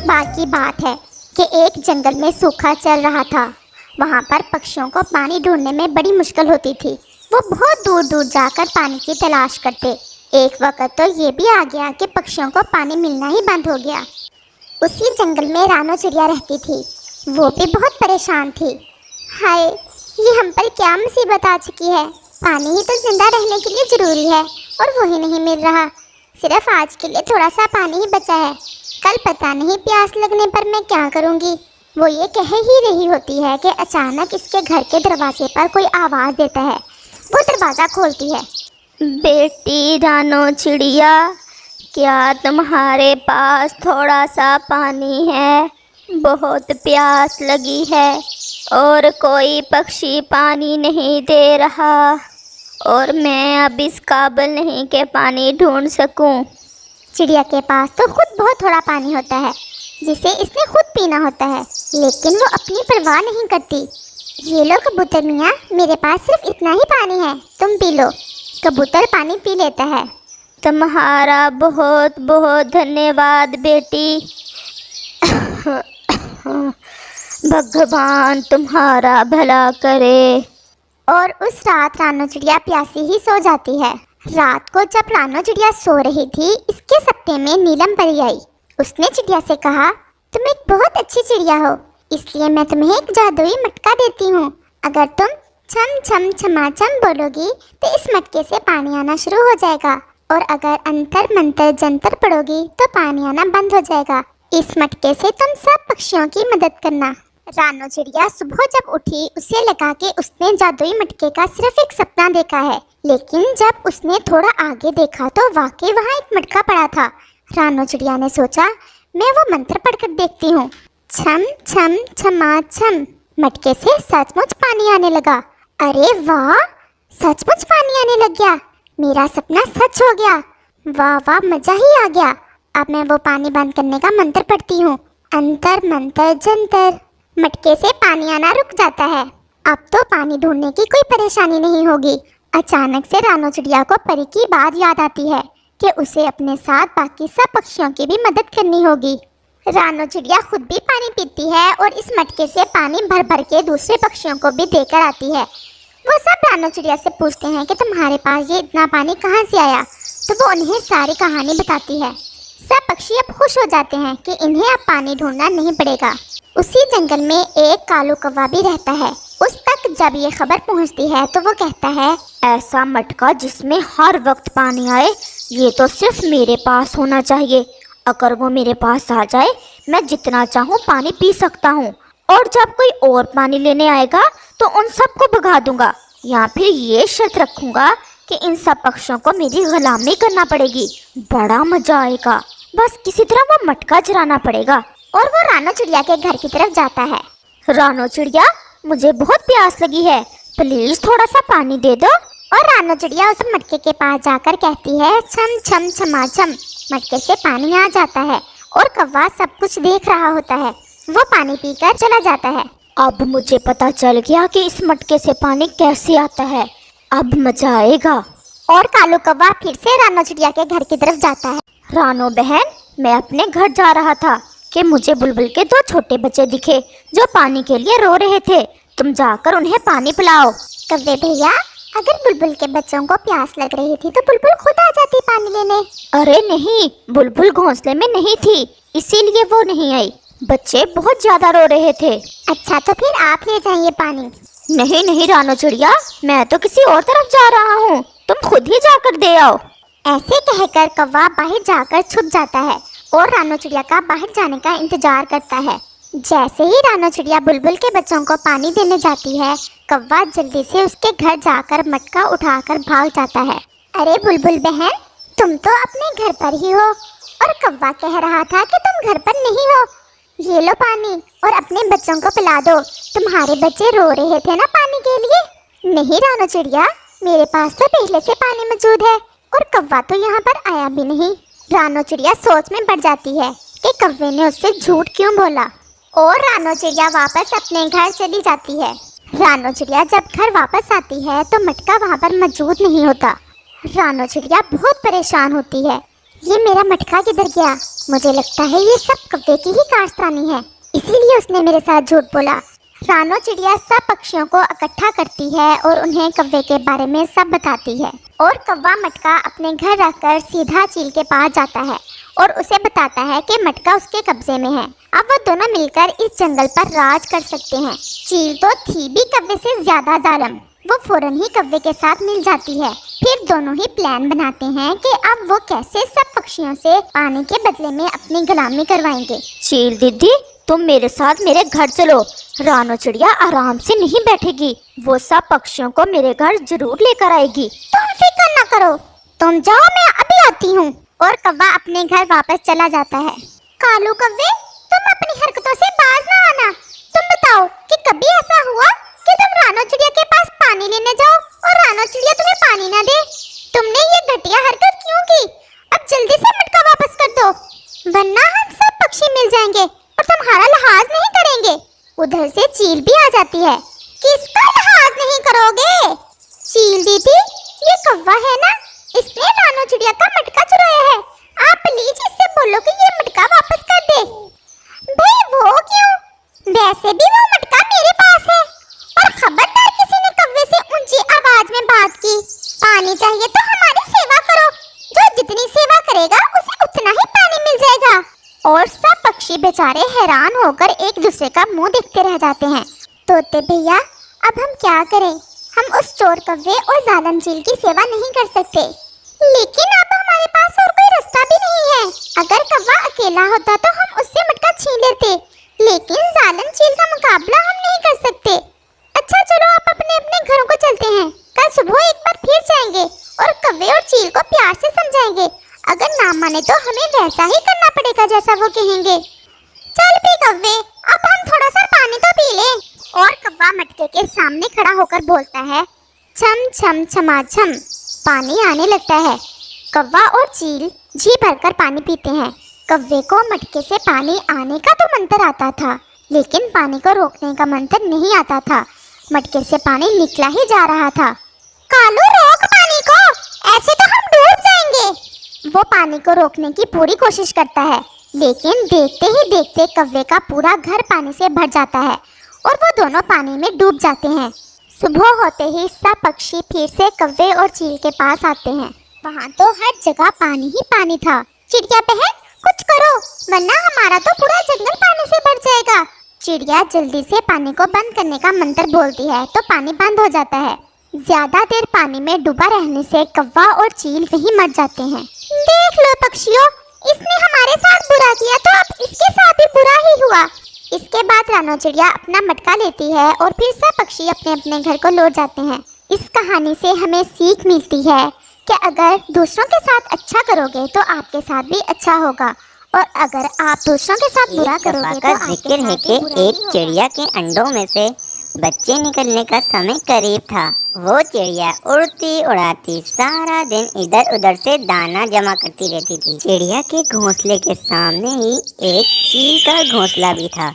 ایک बार की बात है कि एक जंगल में सूखा चल रहा था। वहाँ पर पक्षियों को पानी ढूंढने में बड़ी मुश्किल होती थी। वो बहुत दूर दूर जाकर पानी की तलाश करते। एक वक्त तो ये भी आ गया कि पक्षियों को पानी मिलना ही बंद हो गया। उसी जंगल में रानो चिड़िया रहती थी। वो भी बहुत परेशान थी। हाय, ये हम पर क्या मुसीबत आ चुकी है। पानी ही तो जिंदा रहने के लिए ज़रूरी है और वही नहीं मिल रहा। सिर्फ आज के लिए थोड़ा सा पानी ही बचा है। कल पता नहीं प्यास लगने पर मैं क्या करूँगी। वो ये कह ही रही होती है कि अचानक इसके घर के दरवाजे पर कोई आवाज़ देता है। वो दरवाज़ा खोलती है। बेटी रानो चिड़िया, क्या तुम्हारे पास थोड़ा सा पानी है? बहुत प्यास लगी है और कोई पक्षी पानी नहीं दे रहा और मैं अब इस काबिल नहीं कि पानी ढूंढ सकूं। चिड़िया के पास तो खुद बहुत थोड़ा पानी होता है जिसे इसने खुद पीना होता है, लेकिन वो अपनी परवाह नहीं करती। ये लो कबूतर मियाँ, मेरे पास सिर्फ इतना ही पानी है, तुम पी लो। कबूतर पानी पी लेता है। तुम्हारा बहुत बहुत धन्यवाद बेटी। भगवान तुम्हारा भला करे। और उस रात रानो चिड़िया प्यासी ही सो जाती है। रात को जब रानो चिड़िया सो रही थी, इसके सपने में नीलम परी आई। उसने चिड़िया से कहा, तुम एक बहुत अच्छी चिड़िया हो, इसलिए मैं तुम्हें एक जादुई मटका देती हूँ। अगर तुम छम छम छमाछम बोलोगी तो इस मटके से पानी आना शुरू हो जाएगा, और अगर अंतर मंतर जंतर पढ़ोगी तो पानी आना बंद हो जाएगा। इस मटके से तुम सब पक्षियों की मदद करना। रानो चिड़िया सुबह जब उठी, उसे लगा कि उसने जादुई मटके का सिर्फ एक सपना देखा है, लेकिन जब उसने थोड़ा आगे देखा तो वाकई वहाँ एक मटका पड़ा था। रानो चिड़िया ने सोचा, मैं वो मंत्र पढ़कर देखती हूँ। छम छम छमा छम, मटके से सचमुच पानी आने लगा। अरे वाह, सचमुच पानी आने लग गया। मेरा सपना सच हो गया। वाह वाह, मजा ही आ गया। अब मैं वो पानी बंद करने का मंत्र पढ़ती हूँ। अंतर मंतर जंतर। मटके से पानी आना रुक जाता है। अब तो पानी ढूंढने की कोई परेशानी नहीं होगी। अचानक से रानो चिड़िया को परी की बात याद आती है कि उसे अपने साथ बाकी सब पक्षियों की भी मदद करनी होगी। रानो चिड़िया खुद भी पानी पीती है और इस मटके से पानी भर भर के दूसरे पक्षियों को भी देकर आती है। वो सब रानो चिड़िया से पूछते हैं कि तुम्हारे पास ये इतना पानी कहाँ से आया, तो वो उन्हें सारी कहानी बताती है। सब पक्षी अब खुश हो जाते हैं कि इन्हें अब पानी ढूंढना नहीं पड़ेगा। उसी जंगल में एक कालू कौवा भी रहता है। उस तक जब ये खबर पहुंचती है तो वो कहता है, ऐसा मटका जिसमें हर वक्त पानी आए, ये तो सिर्फ मेरे पास होना चाहिए। अगर वो मेरे पास आ जाए, मैं जितना चाहूँ पानी पी सकता हूँ, और जब कोई और पानी लेने आएगा तो उन सबको भगा दूंगा, या फिर ये शर्त रखूंगा कि इन सब पक्षियों को मेरी गुलामी करना पड़ेगी। बड़ा मजा आएगा। बस किसी तरह वो मटका चुराना पड़ेगा। और वो रानो चिड़िया के घर की तरफ जाता है। रानो चिड़िया, मुझे बहुत प्यास लगी है, प्लीज थोड़ा सा पानी दे दो। और रानो चिड़िया उस मटके के पास जाकर कहती है, छम छम छमाछम। मटके से पानी आ जाता है और कौवा सब कुछ देख रहा होता है। वो पानी पीकर चला जाता है। अब मुझे पता चल गया कि इस मटके से पानी कैसे आता है। अब मजा आएगा। और कालू कौवा फिर से रानो चिड़िया के घर की तरफ जाता है। रानो बहन, मैं अपने घर जा रहा था कि मुझे बुलबुल के दो छोटे बच्चे दिखे जो पानी के लिए रो रहे थे। तुम जाकर उन्हें पानी पिलाओ। कौवे भैया, अगर बुलबुल के बच्चों को प्यास लग रही थी तो बुलबुल खुद आ जाती पानी लेने। अरे नहीं, बुलबुल घोंसले में नहीं थी, इसीलिए वो नहीं आई। बच्चे बहुत ज्यादा रो रहे थे। अच्छा, तो फिर आप ले जाइए पानी। नहीं नहीं रानो चिड़िया, मैं तो किसी और तरफ जा रहा हूँ, तुम खुद ही जाकर दे आओ। ऐसे कहकर कौवा बाहर जाकर छुप जाता है और रानो चिड़िया का बाहर जाने का इंतजार करता है। जैसे ही रानो चिड़िया बुलबुल के बच्चों को पानी देने जाती है, कौवा जल्दी से उसके घर जाकर मटका उठाकर भाग जाता है। अरे बुलबुल बहन, तुम तो अपने घर पर ही हो, और कौवा कह रहा था कि तुम घर पर नहीं हो। ये लो पानी और अपने बच्चों को पिला दो। तुम्हारे बच्चे रो रहे थे ना पानी के लिए। नहीं रानो चिड़िया, मेरे पास तो पहले से पानी मौजूद है, और कौवा तो यहाँ पर आया भी नहीं। रानो चिड़िया सोच में पड़ जाती है कि कौवे ने उससे झूठ क्यों बोला, और रानो चिड़िया वापस अपने घर चली जाती है। रानो चिड़िया जब घर वापस आती है तो मटका वहाँ पर मौजूद नहीं होता। रानो चिड़िया बहुत परेशान होती है। ये मेरा मटका किधर गया? मुझे लगता है ये सब कव्वे की ही कारस्तानी है, इसीलिए उसने मेरे साथ झूठ बोला। रानो चिड़िया सब पक्षियों को इकट्ठा करती है और उन्हें कव्वे के बारे में सब बताती है। और कौवा मटका अपने घर रखकर सीधा चील के पास जाता है और उसे बताता है कि मटका उसके कब्जे में है। अब वो दोनों मिलकर इस जंगल पर राज कर सकते हैं। चील तो थी भी कव्वे से ज्यादा जालिम, वो फौरन ही कव्वे के साथ मिल जाती है। फिर दोनों ही प्लान बनाते हैं कि अब वो कैसे सब पक्षियों से पानी के बदले में अपनी गुलामी करवाएंगे। चील दीदी, तुम मेरे साथ मेरे घर चलो। रानो चिड़िया आराम से नहीं बैठेगी, वो सब पक्षियों को मेरे घर जरूर लेकर आएगी। तुम फिक्र न करो, तुम जाओ, मैं अभी आती हूँ। और कौवा अपने घर वापस चला जाता है। कालू कव्वे, तुम अपनी हरकतों से बाज ना आना। तुम बताओ कि कभी ऐसा हुआ कि तुम रानो चिड़िया के पास पानी लेने जाओ और रानो चिड़िया तुम्हें पानी ना दे? तुमने ये घटिया हरकत क्यों की? अब जल्दी से मटका वापस कर दो, वरना हम सब पक्षी मिल जाएंगे और तुम्हारा लिहाज नहीं करेंगे। उधर से चील भी आ जाती है। किसका लिहाज नहीं करोगे? चील दीदी, ये कौवा है ना, इसने रानो चिड़िया का मटका चुराया है। आप प्लीज इससे बोलो कि ये मटका वापस कर दे। भाई वो क्यों? वैसे भी वो मटका मेरे पास है। और खबरदार किसी ने कौवे से ऊंची आवाज में बात की। पानी चाहिए तो हमारी सेवा करो, जो जितनी सेवा करेगा उसे उतना ही पानी मिल जाएगा। और सब पक्षी बेचारे हैरान होकर एक दूसरे का मुंह देखते रह जाते हैं। तोते भैया, अब हम क्या करें? हम उस चोर कव्वे और जालिम चील की सेवा नहीं कर सकते, लेकिन अब हमारे पास और कोई रास्ता भी नहीं है। अगर कौवा अकेला होता तो हम उससे मटका छीन लेते, लेकिन जालिम चील का मुकाबला हम नहीं कर सकते। अच्छा चलो, आप अपने अपने घरों को चलते हैं। कल सुबह एक बार फिर जाएंगे और कव्वे और चील को प्यार से समझाएंगे। अगर ना माने तो हमें वैसा ही करना पड़ेगा जैसा वो कहेंगे। चल भी कव्वे, अब हम थोड़ा सा पानी तो पी लें। और कौवा मटके के सामने खड़ा होकर बोलता है, छम छम छमाछम। पानी आने लगता है। कौवा और चील जी भरकर पानी पीते हैं। कव्वे को मटके से पानी आने का तो मंत्र आता था, लेकिन पानी को रोकने का मंत्र नहीं आता था। मटके से पानी निकला ही जा रहा था। कालू, रोक पानी को, ऐसे तो हम डूब जाएंगे। वो पानी को रोकने की पूरी कोशिश करता है, लेकिन देखते ही देखते कव्वे का पूरा घर पानी से भर जाता है और वो दोनों पानी में डूब जाते हैं। सुबह होते ही सब पक्षी फिर से कव्वे और चील के पास आते हैं। वहाँ तो हर जगह पानी ही पानी था। चिड़िया बहन, कुछ करो, वरना हमारा तो पूरा जंगल पानी से भर जाएगा। चिड़िया जल्दी से पानी को बंद करने का मंत्र बोलती है तो पानी बंद हो जाता है। ज्यादा देर पानी में डूबा रहने से कौवा और चील वहीं मर जाते हैं। देख लो पक्षियों, इसने हमारे साथ बुरा किया तो अब इसके साथ भी बुरा ही हुआ। इसके बाद रानो चिड़िया अपना मटका लेती है और फिर सब पक्षी अपने अपने घर को लौट जाते हैं। इस कहानी से हमें सीख मिलती है कि अगर दूसरों के साथ अच्छा करोगे तो आपके साथ भी अच्छा होगा, और अगर आप दूसरों के साथ बुरा करोगे तो आपके जिक्र है कि एक चिड़िया के अंडों में से बच्चे निकलने का समय करीब था। वो चिड़िया उड़ती उड़ाती सारा दिन इधर उधर से दाना जमा करती रहती थी। चिड़िया के घोंसले के सामने ही एक चील का घोंसला भी था।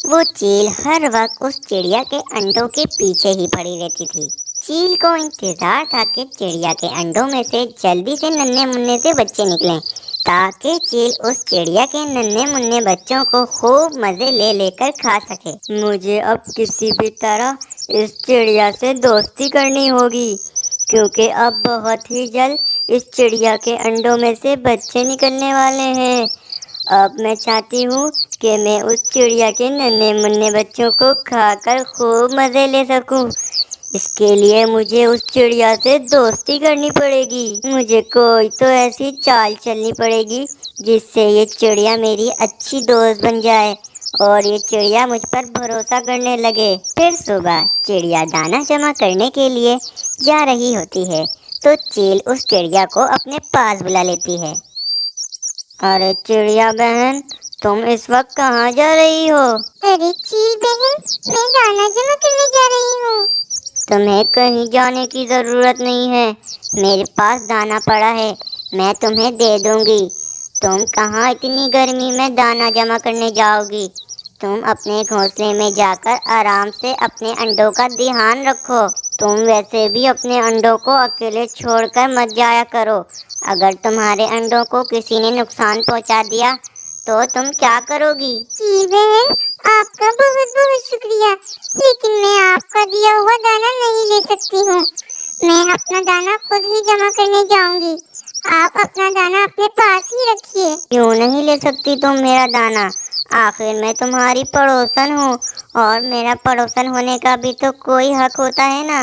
वो चील हर वक्त उस चिड़िया के अंडों के पीछे ही पड़ी रहती थी। चील को इंतजार था कि चिड़िया के अंडों में से जल्दी से नन्हे मुन्ने से बच्चे निकलें, ताकि चील उस चिड़िया के नन्हे मुन्ने बच्चों को खूब मजे ले लेकर खा सके। मुझे अब किसी भी तरह इस चिड़िया से दोस्ती करनी होगी, क्योंकि अब बहुत ही जल्द इस चिड़िया के अंडों में से बच्चे निकलने वाले हैं। अब मैं चाहती हूँ कि मैं उस चिड़िया के नन्हे मुन्ने बच्चों को खाकर खूब मजे ले सकूँ। इसके लिए मुझे उस चिड़िया से दोस्ती करनी पड़ेगी। मुझे कोई तो ऐसी चाल चलनी पड़ेगी जिससे ये चिड़िया मेरी अच्छी दोस्त बन जाए और ये चिड़िया मुझ पर भरोसा करने लगे। फिर सुबह चिड़िया दाना जमा करने के लिए जा रही होती है तो चील उस चिड़िया को अपने पास बुला लेती है। अरे चिड़िया बहन, तुम इस वक्त कहाँ जा रही हो? अरे चील बहन, मैं दाना जमा करने जा रही हूँ। तुम्हें कहीं जाने की जरूरत नहीं है, मेरे पास दाना पड़ा है, मैं तुम्हें दे दूंगी। तुम कहाँ इतनी गर्मी में दाना जमा करने जाओगी? تم اپنے گھونسلے میں جا کر آرام سے اپنے انڈوں کا دھیان رکھو۔ تم ویسے بھی اپنے انڈوں کو اکیلے چھوڑ کر مت جایا کرو۔ اگر تمہارے انڈوں کو کسی نے نقصان پہنچا دیا تو تم کیا کرو گی؟ جی بہن، آپ کا بہت بہت شکریہ، لیکن میں آپ کا دیا ہوا دانا نہیں لے سکتی ہوں۔ میں اپنا دانا خود ہی جمع کرنے جاؤں گی۔ آپ اپنا دانا اپنے پاس ہی رکھیے۔ کیوں نہیں لے سکتی تم میرا دانا؟ آخر میں تمہاری پڑوسن ہوں، اور میرا پڑوسن ہونے کا بھی تو کوئی حق ہوتا ہے نا۔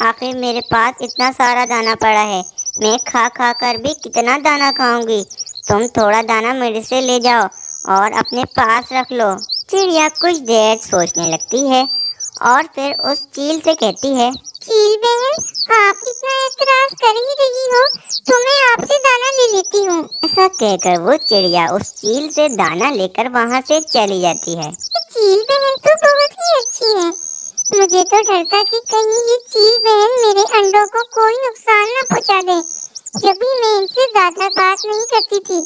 آخر میرے پاس اتنا سارا دانا پڑا ہے، میں کھا کھا کر بھی کتنا دانا کھاؤں گی؟ تم تھوڑا دانا میرے سے لے جاؤ اور اپنے پاس رکھ لو۔ چڑیا کچھ دیر سوچنے لگتی ہے اور پھر اس چیل سے کہتی ہے، چیل بہن، آپ اتنا اعتراض کر ہی رہی ہو تو میں آپ سے دانا لے لیتی ہوں۔ ایسا کہہ کر وہ چڑیا اس چیل سے دانا لے کر وہاں سے چلی جاتی ہے۔ چیل بہن تو بہت ہی اچھی ہے۔ مجھے تو ڈر تھا کہ کہیں یہ چیل بہن میرے انڈوں کو کوئی نقصان نہ پہنچا دے، جب بھی میں ان سے زیادہ بات نہیں کرتی تھی،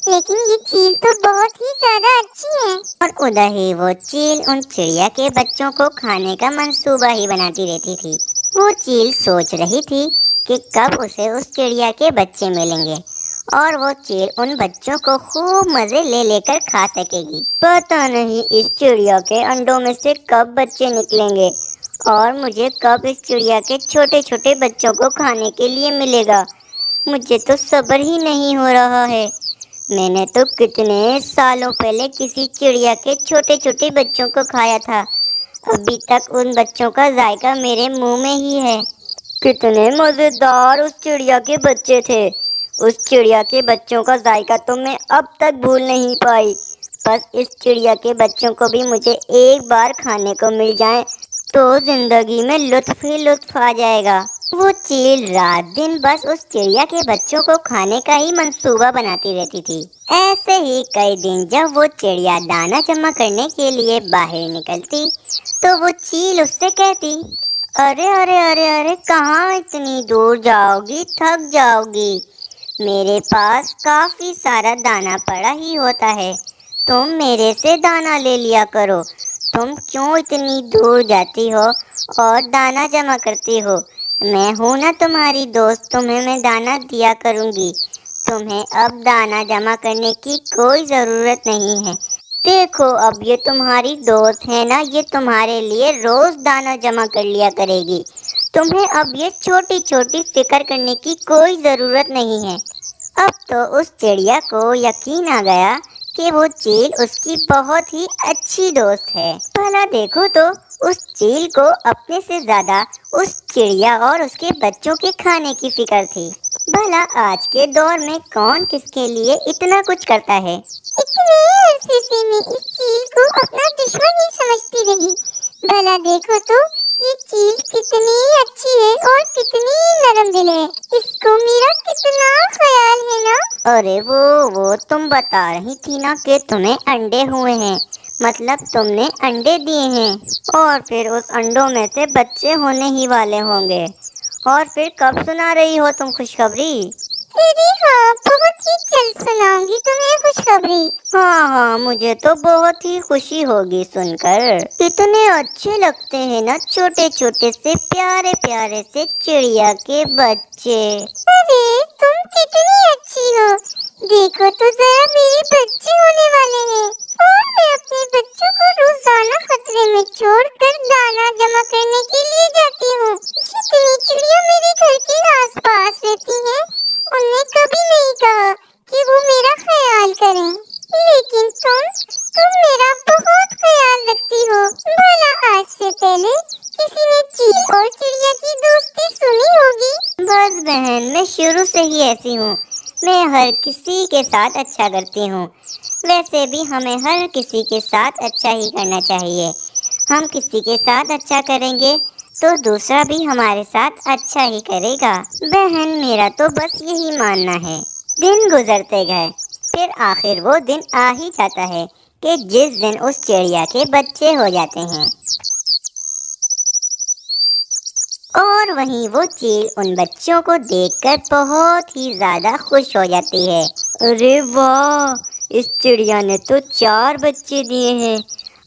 لیکن یہ چیل تو بہت ہی زیادہ اچھی ہے۔ اور ادھر ہی وہ چیل ان چڑیا کے بچوں کو کھانے کا منصوبہ ہی بناتی رہتی تھی۔ وہ چیل سوچ رہی تھی کہ کب اسے اس چڑیا کے بچے ملیں گے اور وہ چیل ان بچوں کو خوب مزے لے لے کر کھا سکے گی۔ پتہ نہیں اس چڑیا کے انڈوں میں سے کب بچے نکلیں گے اور مجھے کب اس چڑیا کے چھوٹے چھوٹے بچوں کو کھانے کے لیے ملے گا۔ مجھے تو صبر ہی نہیں ہو رہا ہے۔ میں نے تو کتنے سالوں پہلے کسی چڑیا کے چھوٹے چھوٹے بچوں کو کھایا تھا، ابھی تک ان بچوں کا ذائقہ میرے منہ میں ہی ہے۔ کتنے مزیدار اس چڑیا کے بچے تھے۔ اس چڑیا کے بچوں کا ذائقہ تو میں اب تک بھول نہیں پائی۔ بس اس چڑیا کے بچوں کو بھی مجھے ایک بار کھانے کو مل جائیں تو زندگی میں لطف ہی لطف آ جائے گا۔ وہ چیل رات دن بس اس چڑیا کے بچوں کو کھانے کا ہی منصوبہ بناتی رہتی تھی۔ ایسے ہی کئی دن جب وہ چڑیا دانا جمع کرنے کے لیے باہر نکلتی تو وہ چیل اس سے کہتی، ارے ارے ارے ارے، کہاں اتنی دور جاؤ گی؟ تھک جاؤ گی۔ میرے پاس کافی سارا دانا پڑا ہی ہوتا ہے، تم میرے سے دانا لے لیا کرو۔ تم کیوں اتنی دور جاتی ہو اور دانا جمع کرتی ہو؟ میں ہوں نا تمہاری دوست، تمہیں میں دانا دیا کروں گی۔ تمہیں اب دانا جمع کرنے کی کوئی ضرورت نہیں ہے۔ دیکھو اب یہ تمہاری دوست ہے نا، یہ تمہارے لیے روز دانا جمع کر لیا کرے گی۔ تمہیں اب یہ چھوٹی چھوٹی فکر کرنے کی کوئی ضرورت نہیں ہے۔ اب تو اس چڑیا کو یقین آ گیا کہ وہ چیل اس کی بہت ہی اچھی دوست ہے۔ بھلا دیکھو تو اس چیل کو اپنے سے زیادہ اس چڑیا اور اس کے بچوں کے کھانے کی فکر تھی۔ بھلا آج کے دور میں کون کس کے لیے اتنا کچھ کرتا ہے؟ اتنے عرصے سے میں اس چیل کو اپنا دشمن ہی سمجھتی رہی۔ بھلا دیکھو تو یہ چیل کتنی اچھی ہے اور کتنی نرم دل ہے، اس کو میرا کتنا خیال ہے نا۔ ارے وہ تم بتا رہی تھی نا کہ تمہیں انڈے ہوئے ہیں، مطلب تم نے انڈے دیے ہیں، اور پھر اس انڈوں میں سے بچے ہونے ہی والے ہوں گے، اور پھر کب سنا رہی ہو تم خوشخبری؟ ارے ہاں، بہت ہی جلد سناؤں گی تمہیں خوشخبری۔ ہاں، مجھے تو بہت ہی خوشی ہوگی سن کر۔ کتنے اچھے لگتے ہیں نا چھوٹے چھوٹے سے پیارے پیارے سے چڑیا کے بچے۔ ارے تم کتنی اچھی ہو، دیکھو تو ذرا میرے بچے ہونے والے ہیں، اور میں اپنے بچوں کو روزانہ خطرے میں چھوڑ کر دانا جمع کرنے کے لیے جاتی ہوں۔ جتنی چڑیا میرے گھر کے آس پاس رہتی ہیں ان نے کبھی نہیں کہا کہ وہ میرا خیال کریں، لیکن تم میرا بہت خیال رکھتی ہو۔ بھلا آج سے پہلے کسی نے چیل اور چڑیا کی دوستی سنی ہوگی؟ بس بہن، میں شروع سے ہی ایسی ہوں، میں ہر کسی کے ساتھ اچھا کرتی ہوں۔ ویسے بھی ہمیں ہر کسی کے ساتھ اچھا ہی کرنا چاہیے۔ ہم کسی کے ساتھ اچھا کریں گے تو دوسرا بھی ہمارے ساتھ اچھا ہی کرے گا۔ بہن، میرا تو بس یہی ماننا ہے۔ دن گزرتے گئے، پھر آخر وہ دن آ ہی جاتا ہے کہ جس دن اس چڑیا کے بچے ہو جاتے ہیں، اور وہیں وہ چیل ان بچوں کو دیکھ کر بہت ہی زیادہ خوش ہو جاتی ہے۔ ارے واہ، اس چڑیا نے تو 4 بچے دیے ہیں،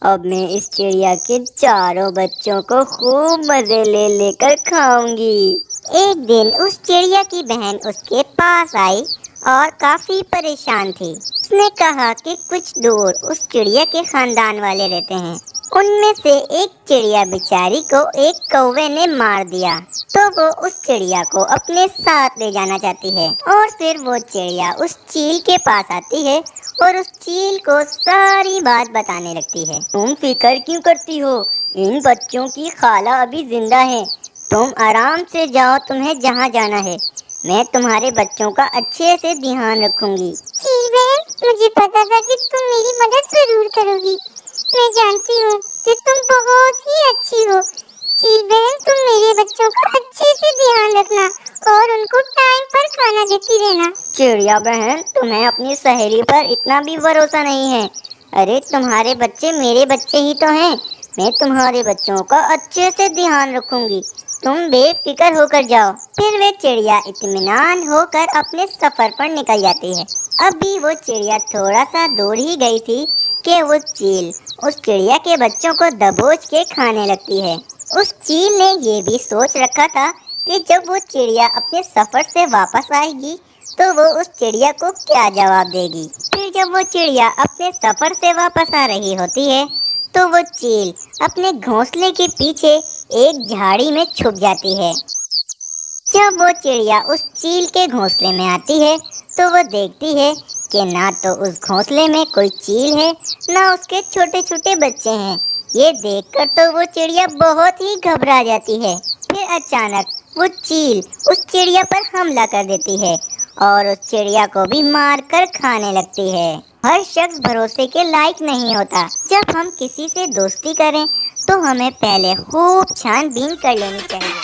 अब मैं इस चिड़िया के चारों बच्चों को खूब मजे ले लेकर खाऊंगी। एक दिन उस चिड़िया की बहन उसके पास आई और काफी परेशान थी। उसने कहा कि कुछ दूर उस चिड़िया के खानदान वाले रहते हैं। उनमें से एक चिड़िया बेचारी को एक कौवे ने मार दिया, तो वो उस चिड़िया को अपने साथ ले जाना चाहती है। और फिर वो चिड़िया उस चील के पास आती है और उस चील को सारी बात बताने लगती है। तुम फिक्र क्यों करती हो? इन बच्चों की खाला अभी जिंदा है। तुम आराम से जाओ, तुम्हें जहाँ जाना है। मैं तुम्हारे बच्चों का अच्छे से ध्यान रखूंगी। चील बहन, मुझे पता था कि तुम मेरी मदद जरूर करोगी। मैं जानती हूँ कि तुम बहुत ही अच्छी हो। चील बहन, तुम मेरे बच्चों का अच्छे से ध्यान रखना और उनको टाइम पर खाना देती रहना। चिड़िया बहन, तुम्हें अपनी सहेली पर इतना भी भरोसा नहीं है। अरे तुम्हारे बच्चे मेरे बच्चे ही तो हैं। मैं तुम्हारे बच्चों का अच्छे से ध्यान रखूंगी। तुम बेफिक्र होकर जाओ। फिर वे चिड़िया इत्मीनान होकर अपने सफर पर निकल जाती है। अभी वो चिड़िया थोड़ा सा दूर ही गई थी कि वो चील उस चिड़िया के बच्चों को दबोच के खाने लगती है। उस चील ने ये भी सोच रखा था कि जब वो चिड़िया अपने सफर से वापस आएगी तो वो उस चिड़िया को क्या जवाब देगी। फिर जब वो चिड़िया अपने सफर से वापस आ रही होती है तो वो चील अपने घोंसले के पीछे एक झाड़ी में छुप जाती है। जब वो चिड़िया उस चील के घोंसले में आती है तो वो देखती है कि ना तो उस घोंसले में कोई चील है, ना उसके छोटे छोटे बच्चे हैं। ये देखकर तो वो चिड़िया बहुत ही घबरा जाती है। फिर अचानक वो चील उस चिड़िया पर हमला कर देती है और उस चिड़िया को भी मार कर खाने लगती है। हर शख्स भरोसे के लायक नहीं होता। जब हम किसी से दोस्ती करें तो हमें पहले खूब छानबीन कर लेनी चाहिए।